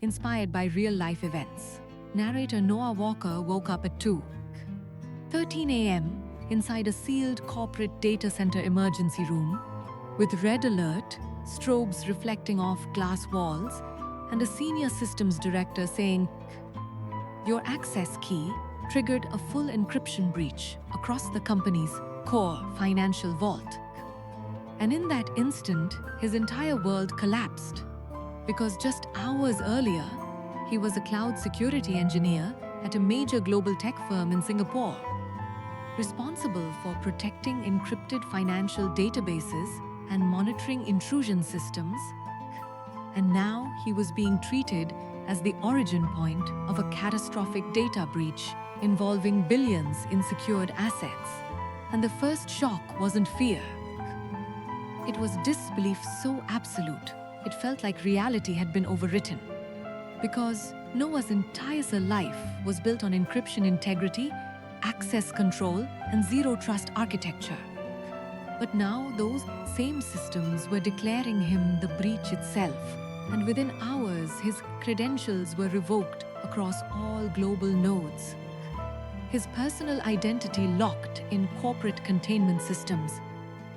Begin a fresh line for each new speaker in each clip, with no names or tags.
inspired by real-life events. Narrator Noah Walker woke up at 2:13 a.m. inside a sealed corporate data center emergency room with red alert, strobes reflecting off glass walls, and a senior systems director saying, "Your access key triggered a full encryption breach across the company's core financial vault." And in that instant, his entire world collapsed, because just hours earlier, he was a cloud security engineer at a major global tech firm in Singapore, responsible for protecting encrypted financial databases and monitoring intrusion systems. And now he was being treated as the origin point of a catastrophic data breach involving billions in secured assets. And the first shock wasn't fear. It was disbelief so absolute, it felt like reality had been overwritten. Because Noah's entire life was built on encryption integrity, access control, and zero-trust architecture. But now those same systems were declaring him the breach itself, and within hours his credentials were revoked across all global nodes. His personal identity locked in corporate containment systems.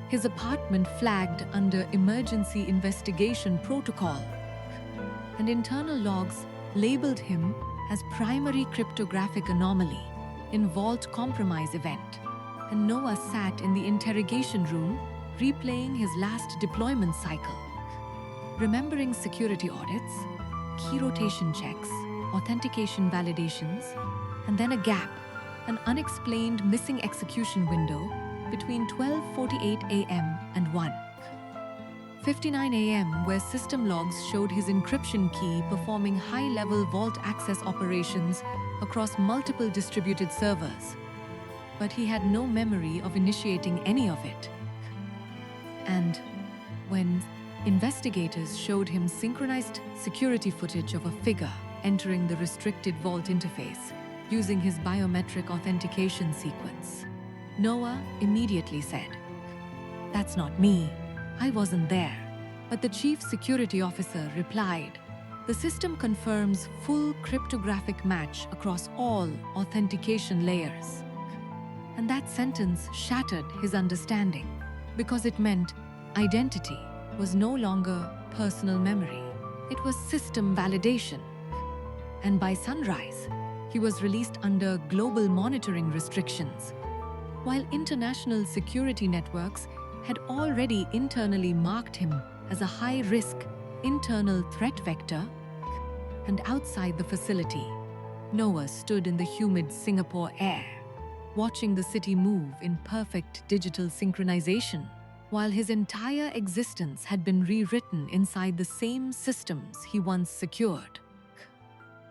His apartment flagged under emergency investigation protocol. And internal logs labeled him as primary cryptographic anomaly in vault compromise event. And Noah sat in the interrogation room, replaying his last deployment cycle, remembering security audits, key rotation checks, authentication validations, and then a gap, an unexplained missing execution window between 12:48 a.m. and 1:59 a.m., where system logs showed his encryption key performing high-level vault access operations across multiple distributed servers. But he had no memory of initiating any of it. And when investigators showed him synchronized security footage of a figure entering the restricted vault interface using his biometric authentication sequence, Noah immediately said, "That's not me. I wasn't there." But the chief security officer replied, "The system confirms full cryptographic match across all authentication layers." And that sentence shattered his understanding, because it meant identity was no longer personal memory. It was system validation. And by sunrise, he was released under global monitoring restrictions, while international security networks had already internally marked him as a high-risk internal threat vector. And outside the facility, Noah stood in the humid Singapore air, watching the city move in perfect digital synchronization, while his entire existence had been rewritten inside the same systems he once secured.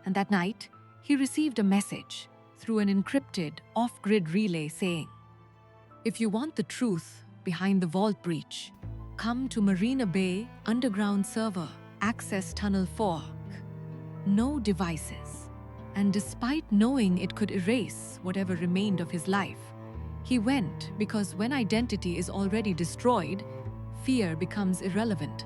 And that night, he received a message through an encrypted off-grid relay saying, "If you want the truth behind the vault breach, come to Marina Bay Underground Server, Access Tunnel 4. No devices." And despite knowing it could erase whatever remained of his life, he went, because when identity is already destroyed, fear becomes irrelevant.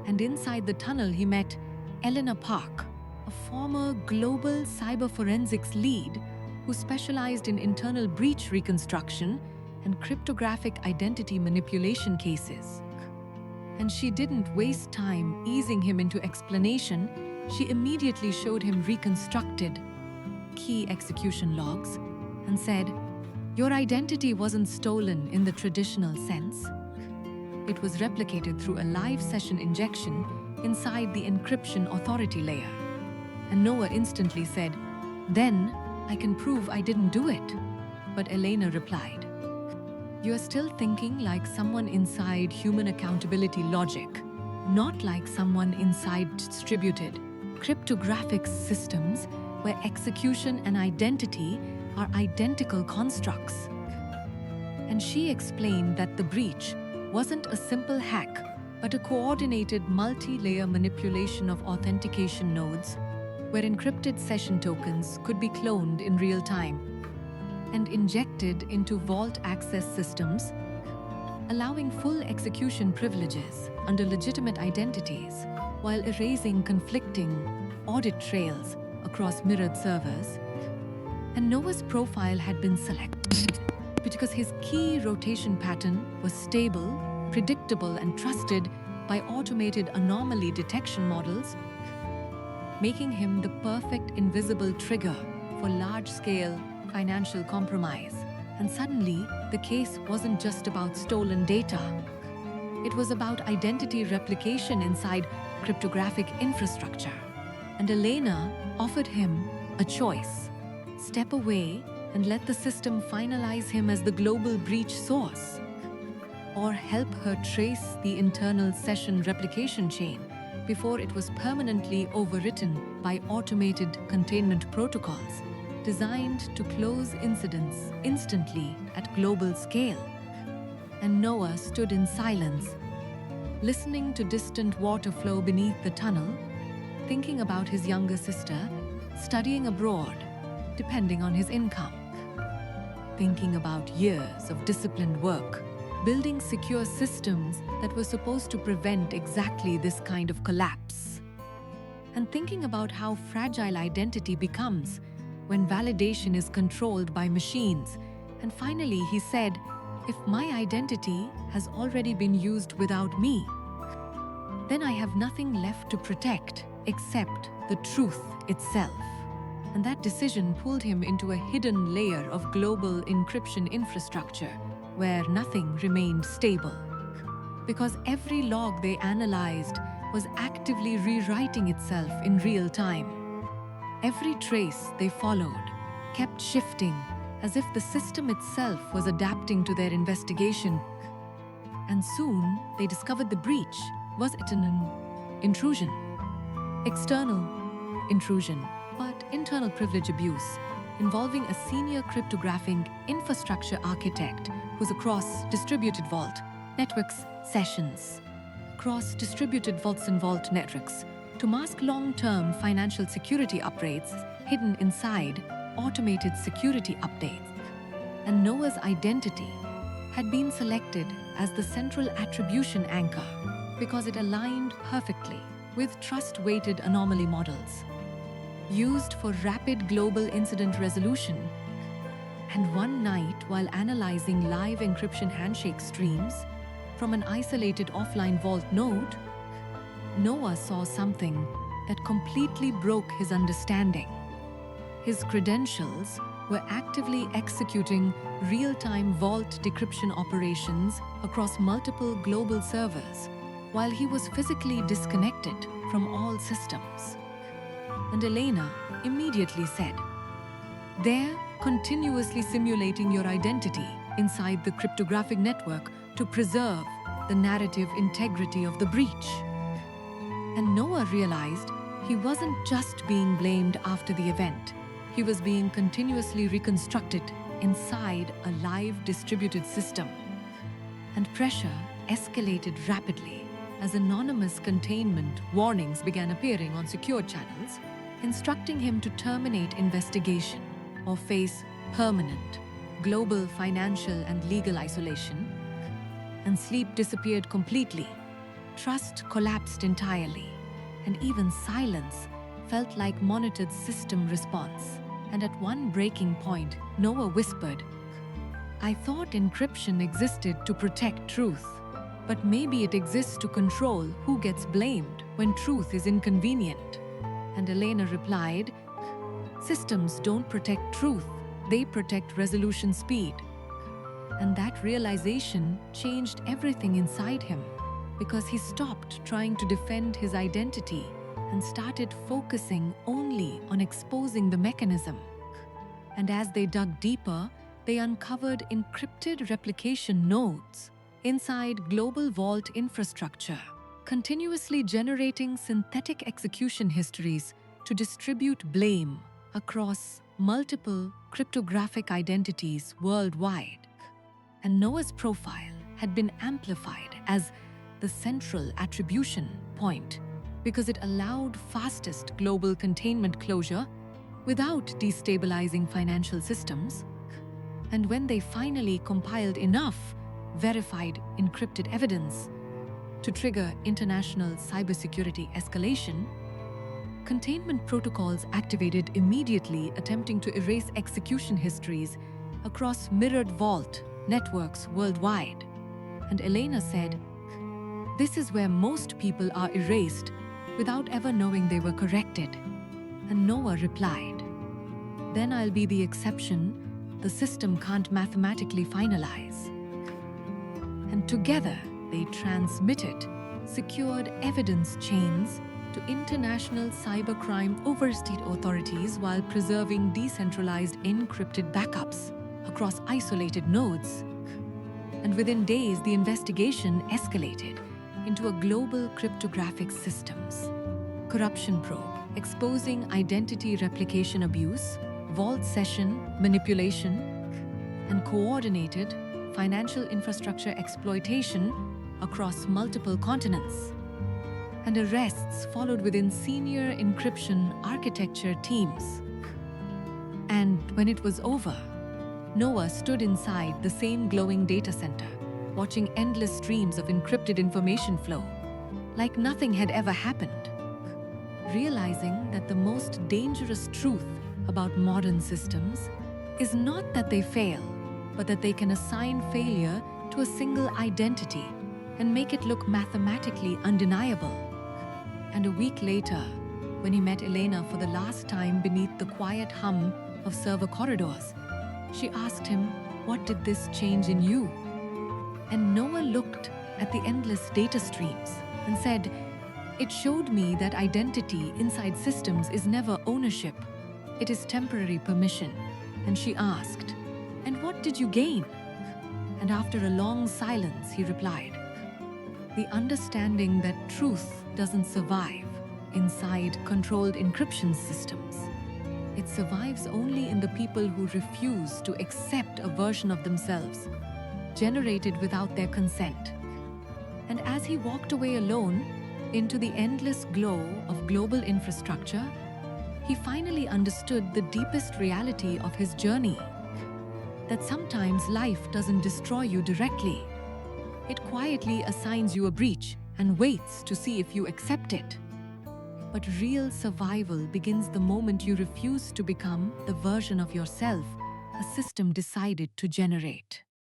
And inside the tunnel he met Eleanor Park, a former global cyber forensics lead who specialized in internal breach reconstruction and cryptographic identity manipulation cases. And she didn't waste time easing him into explanation. She immediately showed him reconstructed key execution logs and said, "Your identity wasn't stolen in the traditional sense. It was replicated through a live session injection inside the encryption authority layer." And Noah instantly said, "Then I can prove I didn't do it." But Elena replied, "You're still thinking like someone inside human accountability logic, not like someone inside distributed cryptographic systems where execution and identity are identical constructs." And she explained that the breach wasn't a simple hack, but a coordinated multi-layer manipulation of authentication nodes, where encrypted session tokens could be cloned in real time and injected into vault access systems, allowing full execution privileges under legitimate identities while erasing conflicting audit trails across mirrored servers. And Noah's profile had been selected because his key rotation pattern was stable, predictable, and trusted by automated anomaly detection models, making him the perfect invisible trigger for large-scale financial compromise. And suddenly, the case wasn't just about stolen data. It was about identity replication inside cryptographic infrastructure. And Elena offered him a choice: step away and let the system finalize him as the global breach source, or help her trace the internal session replication chain before it was permanently overwritten by automated containment protocols designed to close incidents instantly at global scale. And Noah stood in silence, listening to distant water flow beneath the tunnel, thinking about his younger sister studying abroad, depending on his income, thinking about years of disciplined work, building secure systems that were supposed to prevent exactly this kind of collapse, and thinking about how fragile identity becomes when validation is controlled by machines. And finally, he said, "If my identity has already been used without me, then I have nothing left to protect except the truth itself." And that decision pulled him into a hidden layer of global encryption infrastructure where nothing remained stable, because every log they analyzed was actively rewriting itself in real time. Every trace they followed kept shifting, as if the system itself was adapting to their investigation. And soon they discovered the breach wasn't an intrusion, external intrusion, but internal privilege abuse, involving a senior cryptographic infrastructure architect who's across distributed vault networks sessions, across distributed vaults and vault networks, to mask long-term financial security upgrades hidden inside automated security updates. And Noah's identity had been selected as the central attribution anchor because it aligned perfectly with trust-weighted anomaly models used for rapid global incident resolution. And one night, while analyzing live encryption handshake streams from an isolated offline vault node, Noah saw something that completely broke his understanding. His credentials were actively executing real-time vault decryption operations across multiple global servers, while he was physically disconnected from all systems. And Elena immediately said, "They're continuously simulating your identity inside the cryptographic network to preserve the narrative integrity of the breach." And Noah realized he wasn't just being blamed after the event. He was being continuously reconstructed inside a live distributed system. And pressure escalated rapidly as anonymous containment warnings began appearing on secure channels, instructing him to terminate investigation or face permanent global financial and legal isolation. And sleep disappeared completely. Trust collapsed entirely, and even silence felt like monitored system response. And at one breaking point, Noah whispered, "I thought encryption existed to protect truth, but maybe it exists to control who gets blamed when truth is inconvenient." And Elena replied, "Systems don't protect truth, they protect resolution speed." And that realization changed everything inside him, because he stopped trying to defend his identity and started focusing only on exposing the mechanism. And as they dug deeper, they uncovered encrypted replication nodes inside global vault infrastructure, continuously generating synthetic execution histories to distribute blame across multiple cryptographic identities worldwide. And Noah's profile had been amplified as the central attribution point because it allowed fastest global containment closure without destabilizing financial systems. And when they finally compiled enough verified encrypted evidence to trigger international cybersecurity escalation, containment protocols activated immediately, attempting to erase execution histories across mirrored vault networks worldwide. And Elena said, "This is where most people are erased without ever knowing they were corrected." And Noah replied, "Then I'll be the exception the system can't mathematically finalize." And together, they transmitted secured evidence chains to international cybercrime oversight authorities while preserving decentralized encrypted backups across isolated nodes. And within days, the investigation escalated into a global cryptographic systems corruption probe, exposing identity replication abuse, vault session manipulation, and coordinated financial infrastructure exploitation across multiple continents. And arrests followed within senior encryption architecture teams. And when it was over, Noah stood inside the same glowing data center, watching endless streams of encrypted information flow, like nothing had ever happened, realizing that the most dangerous truth about modern systems is not that they fail, but that they can assign failure to a single identity and make it look mathematically undeniable. And a week later, when he met Elena for the last time beneath the quiet hum of server corridors, she asked him, "What did this change in you?" And Noah looked at the endless data streams and said, "It showed me that identity inside systems is never ownership. It is temporary permission." And she asked, "And what did you gain?" And after a long silence, he replied, "The understanding that truth doesn't survive inside controlled encryption systems. It survives only in the people who refuse to accept a version of themselves generated without their consent." And as he walked away alone into the endless glow of global infrastructure, he finally understood the deepest reality of his journey. That sometimes life doesn't destroy you directly. It quietly assigns you a breach and waits to see if you accept it. But real survival begins the moment you refuse to become the version of yourself a system decided to generate.